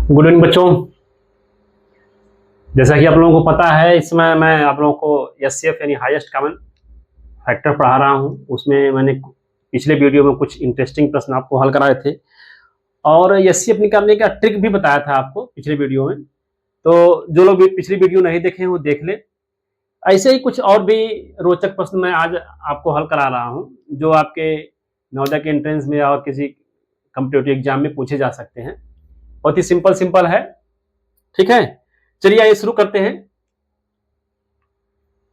Good evening बच्चों। जैसा कि आप लोगों को पता है, इस समय मैं आप लोगों को एचसीएफ यानी हाईएस्ट कॉमन फैक्टर पढ़ा रहा हूं। उसमें मैंने पिछले वीडियो में कुछ इंटरेस्टिंग प्रश्न आपको हल कराए थे और एचसीएफ निकालने का ट्रिक भी बताया था आपको पिछले वीडियो में। तो जो लोग पिछली वीडियो नहीं देखे हैं वो देख ले। ऐसे ही कुछ और भी रोचक प्रश्न मैं आज आपको हल करा रहा हूँ, जो आपके नवोदय के एंट्रेंस में और किसी कॉम्पिटिटिव एग्जाम में पूछे जा सकते हैं। बहुत ही सिंपल है, ठीक है। चलिए आइए शुरू करते हैं।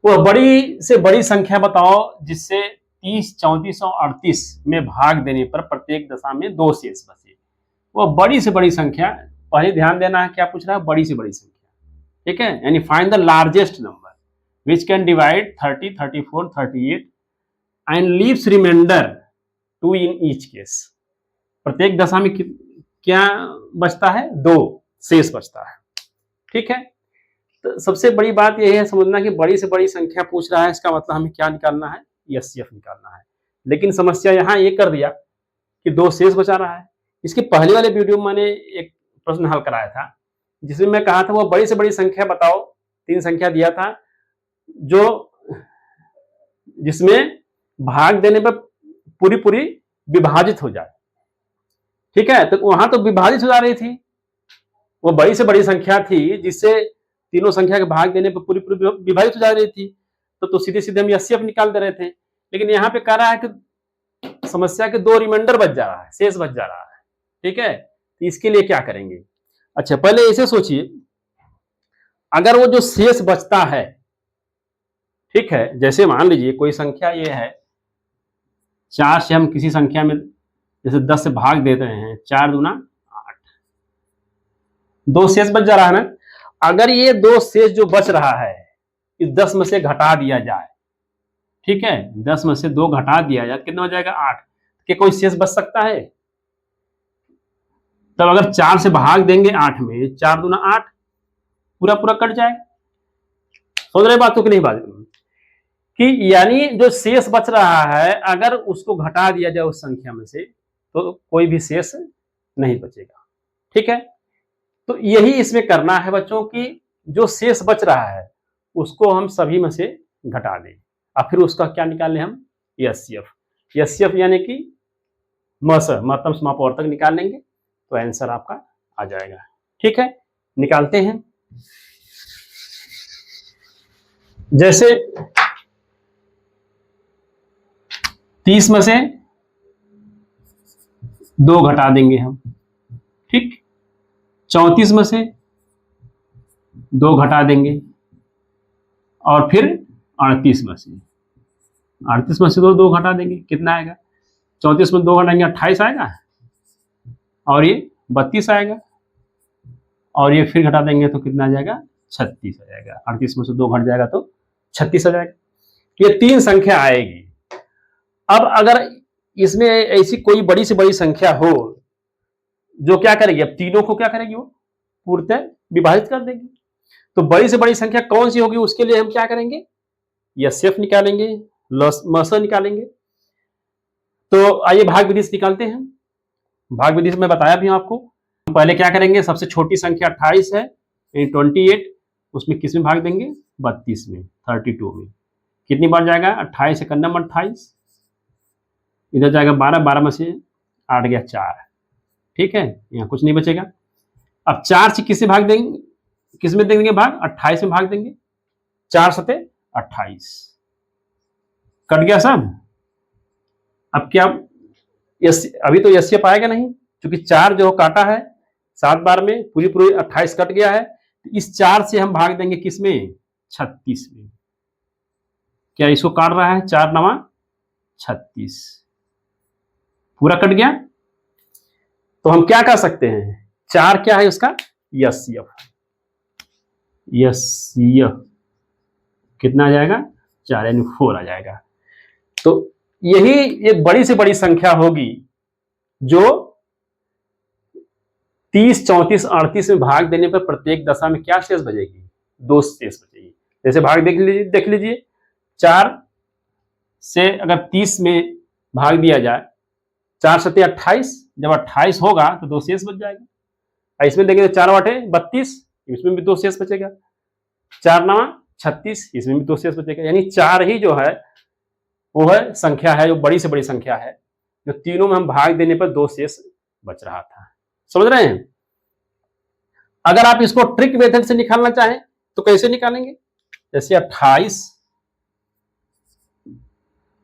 वह बड़ी से बड़ी संख्या बताओ जिससे 30, 34 और 38 में भाग देने पर प्रत्येक दशा में 2 शेष बचे। वह बड़ी से बड़ी संख्या, पहले ध्यान देना है क्या पूछ रहा है, बड़ी से बड़ी संख्या, ठीक है। यानी find the largest number which can divide 30, 34, 38 and leaves reminder 2 in each case. प्रत्येक दशा में क्या बचता है, 2 शेष बचता है, ठीक है। तो सबसे बड़ी बात यह है समझना कि बड़ी से बड़ी संख्या पूछ रहा है, इसका मतलब हमें क्या निकालना है, एचसीएफ निकालना है। लेकिन समस्या यहाँ ये कर दिया कि 2 शेष बचा रहा है। इसके पहले वाले वीडियो में मैंने एक प्रश्न हल कराया था जिसमें मैं कहा था वो बड़ी से बड़ी संख्या बताओ, 3 संख्या दिया था जो जिसमें भाग देने पर पूरी विभाजित हो जाए, ठीक है। तो वहां तो विभाजित हो जा रही थी, वो बड़ी से बड़ी संख्या थी जिससे तीनों संख्या के भाग देने पर पूरी विभाजित हो जा रही थी। तो सीधे हम एचसीएफ निकाल दे रहे थे। लेकिन यहाँ पे कह रहा है कि समस्या के 2 रिमाइंडर बच जा रहा है, शेष बच जा रहा है, ठीक है। तो इसके लिए क्या करेंगे, अच्छा पहले ऐसे सोचिए, अगर वो जो शेष बचता है, ठीक है, जैसे मान लीजिए कोई संख्या ये है 4 से हम किसी संख्या में जैसे 10 से भाग देते हैं, 4 दूना 8, 2 शेष बच जा रहा है ना। अगर ये 2 शेष जो बच रहा है इस 10 में से घटा दिया जाए, ठीक है, 10 में से 2 घटा दिया जाए, कितना हो जाएगा 8। क्या कोई शेष बच सकता है? तब अगर 4 से भाग देंगे 8 में, 4 दूना 8, पूरा कट जाएगा। समझ रहे बातों की नहीं बात कि यानी जो शेष बच रहा है अगर उसको घटा दिया जाए उस संख्या में से तो कोई भी शेष नहीं बचेगा, ठीक है। तो यही इसमें करना है बच्चों की जो शेष बच रहा है उसको हम सभी में से घटा दें और फिर उसका क्या निकाल लें हम, एचसीएफ। एचसीएफ यानी कि महत्तम समापवर्तक निकाल लेंगे तो आंसर आपका आ जाएगा, ठीक है। निकालते हैं। जैसे 30 में से 2 घटा देंगे हम, ठीक। 34 में से 2 घटा देंगे और फिर 38 में से 2 घटा देंगे, कितना आएगा, 34 में 2 घटाएंगे 28 आएगा और ये 32 आएगा और ये फिर घटा देंगे तो कितना आ जाएगा, 36 आ जाएगा। 38 में से 2 घट जाएगा तो 36 आ जाएगा। ये 3 संख्या आएगी। अब अगर इसमें ऐसी कोई बड़ी से बड़ी संख्या हो जो क्या करेगी, अब तीनों को क्या करेगी, वो पूर्णतः विभाजित कर देगी। तो बड़ी से बड़ी संख्या कौन सी होगी, उसके लिए हम क्या करेंगे, एचसीएफ निकालेंगे, मस निकालेंगे। तो आइए भाग विधि से निकालते हैं। भाग विधि से मैं बताया भी हूं आपको। पहले क्या करेंगे, सबसे छोटी संख्या 28 है, 28, उसमें किस में भाग देंगे, 32 में, 32 में। कितनी बार जाएगा, 28 एक नंबर 28, इधर जाएगा 12 में से 8 गया 4, ठीक है, यहाँ कुछ नहीं बचेगा। अब 4 से किससे भाग देंगे, किस में देंगे भाग, 28 में भाग देंगे, 4 सते 28, कट गया सब। अब क्या, अभी तो एचसीएफ आएगा नहीं क्योंकि 4 जो काटा है 7 बार में, पूरी 28 कट गया है। इस 4 से हम भाग देंगे किसमें, 36 में। क्या इसको काट रहा है, 4 9 36, पूरा कट गया। तो हम क्या कर सकते हैं, 4 क्या है उसका एचसीएफ, कितना आ जाएगा, 4 यानी 4 आ जाएगा। तो यही एक बड़ी से बड़ी संख्या होगी जो 30, 34, 38 में भाग देने पर प्रत्येक दशा में क्या शेष बचेगी, 2 शेष बचेगी। जैसे भाग देख लीजिए 4 से अगर 30 में भाग दिया जाए, 4 सते 28, जब 28 होगा तो 2 शेष बच जाएगा। इसमें देंगे तो 4 वाटे 32, इसमें भी 2 शेष बचेगा, 4 9 36, इसमें भी 2 शेष बचेगा। यानी 4 ही जो है वो है संख्या है जो बड़ी से बड़ी संख्या है, जो तीनों में हम भाग देने पर 2 शेष बच रहा था। समझ रहे हैं? अगर आप इसको ट्रिक मेथड से निकालना चाहें तो कैसे निकालेंगे? जैसे 28,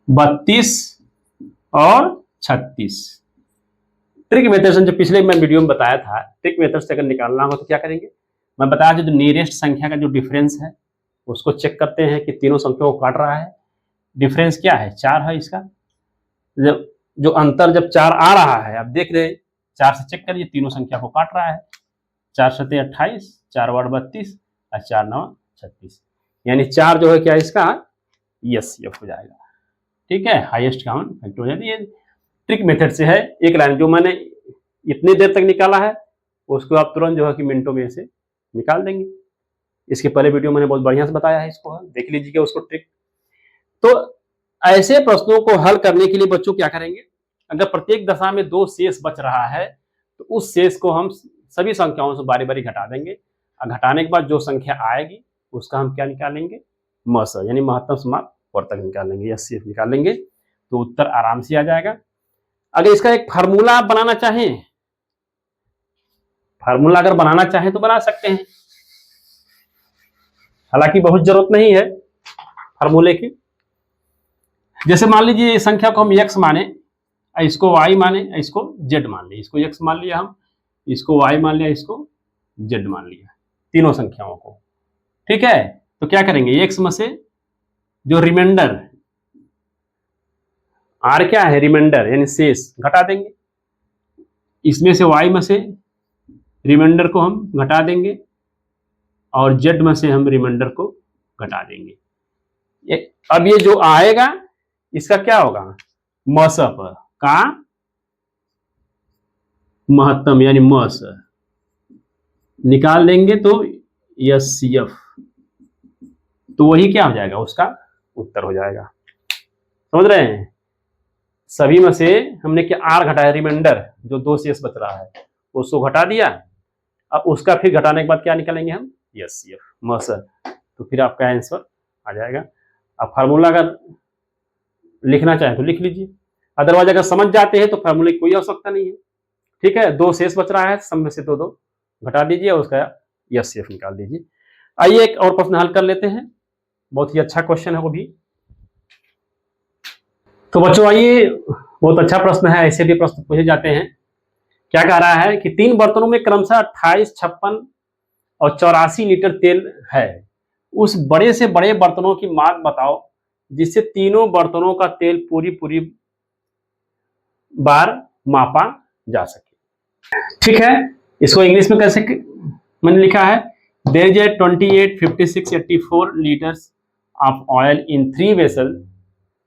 32 और 36। ट्रिक मेथड से जो पिछले मैं वीडियो में बताया था, ट्रिक मेथड से अगर निकालना हो तो क्या करेंगे? मैं बताया जो नियरेस्ट संख्या का जो डिफरेंस है उसको चेक करते हैं कि तीनों संख्याओं को काट रहा है। डिफरेंस क्या है? 4 है इसका। जब जो अंतर जब 4 आ रहा है, आप देख रहे हैं 4 से चेक करिए, तीनों संख्या को काट रहा है। 4 सते 28, 4 8 32 और 4 9 36। यानी 4 जो है क्या इसका एचसीएफ हो जाएगा। ठीक है, हाईएस्ट कॉमन फैक्टर हो जाएगा। ये ट्रिक मेथड से है। एक लाइन जो मैंने इतनी देर तक निकाला है उसको आप तुरंत जो है कि मिनटों में से निकाल देंगे। इसके पहले वीडियो मैंने बहुत बढ़िया से बताया है, इसको देख लीजिएगा उसको ट्रिक। तो ऐसे प्रश्नों को हल करने के लिए बच्चों क्या करेंगे? अगर प्रत्येक दशा में 2 शेष बच रहा है तो उस शेष को हम सभी संख्याओं से बारी बारी घटा देंगे, और घटाने के बाद जो संख्या आएगी उसका हम क्या निकालेंगे? मस, यानी महत्तम समाप्त वर्तक निकालेंगे, एचसीएफ निकालेंगे, तो उत्तर आराम से आ जाएगा। अगर इसका एक फार्मूला आप बनाना चाहें, फार्मूला अगर बनाना चाहें तो बना सकते हैं, हालांकि बहुत जरूरत नहीं है फार्मूले की। जैसे मान लीजिए इस संख्या को हम x माने, इसको y माने, इसको z मान लिया, इसको x मान लिया हम, इसको y मान लिया, इसको z मान लिया, तीनों संख्याओं को। ठीक है, तो क्या करेंगे? x में से जो रिमाइंडर r क्या है? रिमाइंडर यानी शेष, घटा देंगे। इसमें से y में से रिमाइंडर को हम घटा देंगे और z में से हम रिमाइंडर को घटा देंगे। अब ये जो आएगा इसका क्या होगा? मसप का महत्तम यानी मस निकाल देंगे तो एचसीएफ, तो वही क्या हो जाएगा? उसका उत्तर हो जाएगा। समझ रहे हैं? सभी में से हमने क्या आर घटाया, रिमाइंडर जो 2 शेष बच रहा है उसको घटा दिया। अब उसका फिर घटाने के बाद क्या निकालेंगे हम? एचसीएफ, मस। तो फिर आपका आंसर आ जाएगा। अब फार्मूला अगर लिखना चाहे तो लिख लीजिए, अदरवाइज अगर समझ जाते हैं तो फार्मूले की कोई आवश्यकता नहीं है। ठीक है, 2 शेष बच रहा है, सब में से 2 घटा दीजिए और उसका एचसीएफ निकाल दीजिए। आइए एक और प्रश्न हल कर लेते हैं, बहुत ही अच्छा क्वेश्चन है वो भी। तो बच्चों आइए, बहुत अच्छा प्रश्न है, ऐसे भी प्रश्न पूछे जाते हैं। क्या कह रहा है कि 3 बर्तनों में क्रमशः 28, 56 और 84 लीटर तेल है। उस बड़े से बड़े बर्तनों की माप बताओ जिससे तीनों बर्तनों का तेल पूरी बार मापा जा सके। ठीक है, इसको इंग्लिश में कैसे मैंने लिखा है? There is 28, 56, 84 litres of oil in 3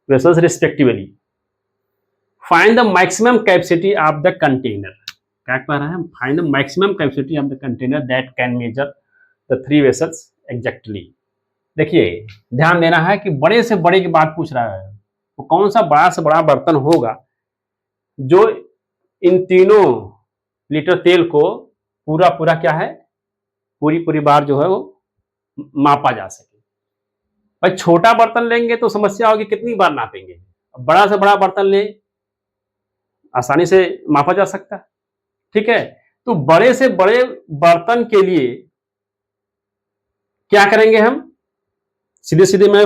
vessels respectively. Find the maximum capacity of the container. क्या कह रहा है? Find the maximum capacity of the container that can measure the 3 vessels exactly. देखिए, ध्यान देना है कि बड़े से बड़े की बात पूछ रहा है, तो कौन सा बड़ा से बड़ा बर्तन होगा जो इन तीनों लीटर तेल को पूरा क्या है, पूरी बार जो है वो मापा जा सके। भाई छोटा बर्तन लेंगे तो समस्या होगी कितनी बार नापेंगे, बड़ा से बड़ा बर्तन ले आसानी से मापा जा सकता है। ठीक है, तो बड़े से बड़े बर्तन के लिए क्या करेंगे हम? सीधे मैं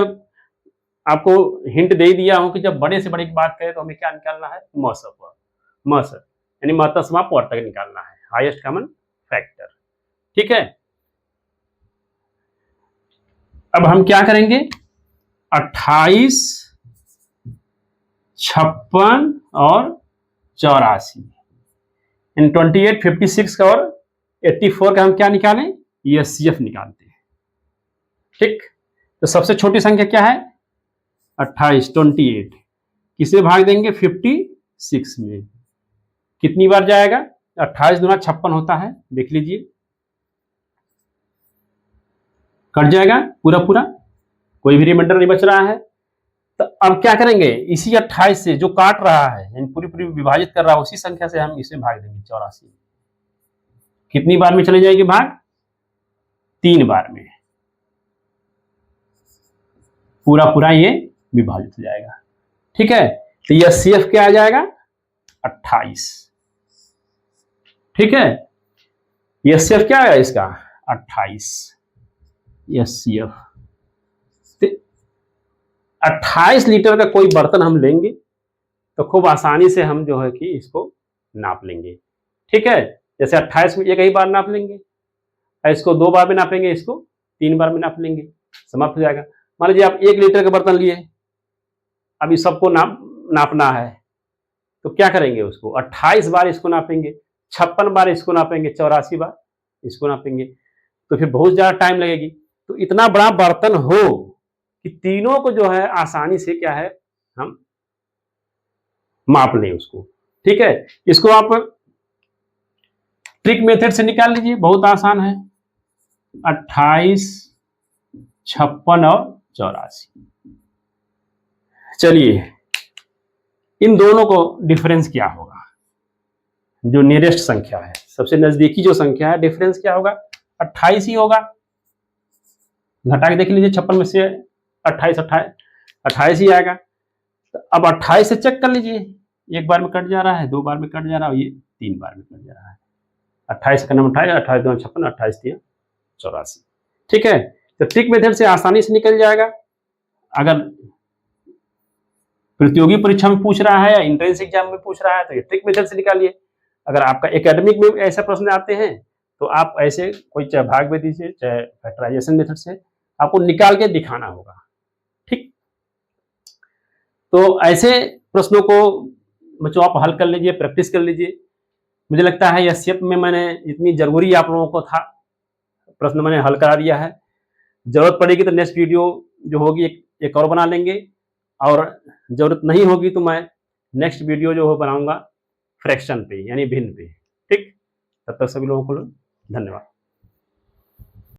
आपको हिंट दे दिया हूं कि जब बड़े से बड़े की बात करें तो हमें क्या निकालना है? मस यानी महत्तम समाप्त वर्तक निकालना है, हाईएस्ट कॉमन फैक्टर। ठीक है, अब हम क्या करेंगे? 28, 56 और 84 इन 28, 56 और 84 का हम क्या निकालें? एचसीएफ निकालते हैं। ठीक, तो सबसे छोटी संख्या क्या है? 28, 28 किसे भाग देंगे? 56 में। कितनी बार जाएगा? 28 दूना 56 होता है, देख लीजिए, कट जाएगा पूरा, कोई भी रिमाइंडर नहीं बच रहा है। तो अब क्या करेंगे? इसी 28 से जो काट रहा है यानी पूरी विभाजित कर रहा है उसी संख्या से हम इसे भाग देंगे 84। कितनी बार में चले जाएगी भाग? 3 बार में पूरा पूरा ये विभाजित हो जाएगा। ठीक है, तो यह CF क्या आ जाएगा? 28। ठीक है, यह CF क्या है इसका? 28। यह CF 28 लीटर का कोई बर्तन हम लेंगे तो खूब आसानी से हम जो है कि इसको नाप लेंगे। ठीक है, जैसे 28 में एक ही बार नाप लेंगे, इसको 2 बार में नापेंगे, इसको 3 बार में नाप लेंगे, समाप्त हो जाएगा। मान लीजिए आप 1 लीटर का बर्तन लिए, अब इस सबको नापना है तो क्या करेंगे? उसको 28 बार इसको नापेंगे, 56 बार इसको नापेंगे, 84 बार इसको नापेंगे, तो फिर बहुत ज्यादा टाइम लगेगी। तो इतना बड़ा बर्तन हो कि तीनों को जो है आसानी से क्या है हम माप लें उसको। ठीक है, इसको आप ट्रिक मेथड से निकाल लीजिए, बहुत आसान है। 28, 56 और 84। चलिए इन दोनों को डिफरेंस क्या होगा? जो नियरेस्ट संख्या है, सबसे नजदीकी जो संख्या है, डिफरेंस क्या होगा? 28 ही होगा। घटा के देख लीजिए, 56 में से 28 ही आएगा। तो अब 28 से चेक कर लीजिए, 1 बार में कट जा रहा है, 2 बार में कट जा रहा है, ये 3 बार में कट जा रहा है। 28 का नंबर 28, 28 2 56, 28 3 84। ठीक है, तो ट्रिक मेथड से आसानी से निकल जाएगा। अगर प्रतियोगी परीक्षा में पूछ रहा है या एंट्रेंस एग्जाम में पूछ रहा है तो ये ट्रिक मेथड से निकालिए। अगर आपका एकेडमिक में ऐसे प्रश्न आते हैं तो आप ऐसे कोई चाहे भाग विधि से चाहे फैक्टराइजेशन मेथड से आपको निकाल के दिखाना होगा। ठीक, तो ऐसे प्रश्नों को बच्चों आप हल कर लीजिए, प्रैक्टिस कर लीजिए। मुझे लगता है एससीएफ में मैंने इतनी जरूरी आप लोगों को था, प्रश्न मैंने हल करा दिया है। जरूरत पड़ेगी तो नेक्स्ट वीडियो जो होगी एक और बना लेंगे, और जरूरत नहीं होगी तो मैं नेक्स्ट वीडियो जो हो बनाऊंगा फ्रैक्शन पे, यानी भिन्न पे। ठीक, तब तक सभी लोगों को धन्यवाद।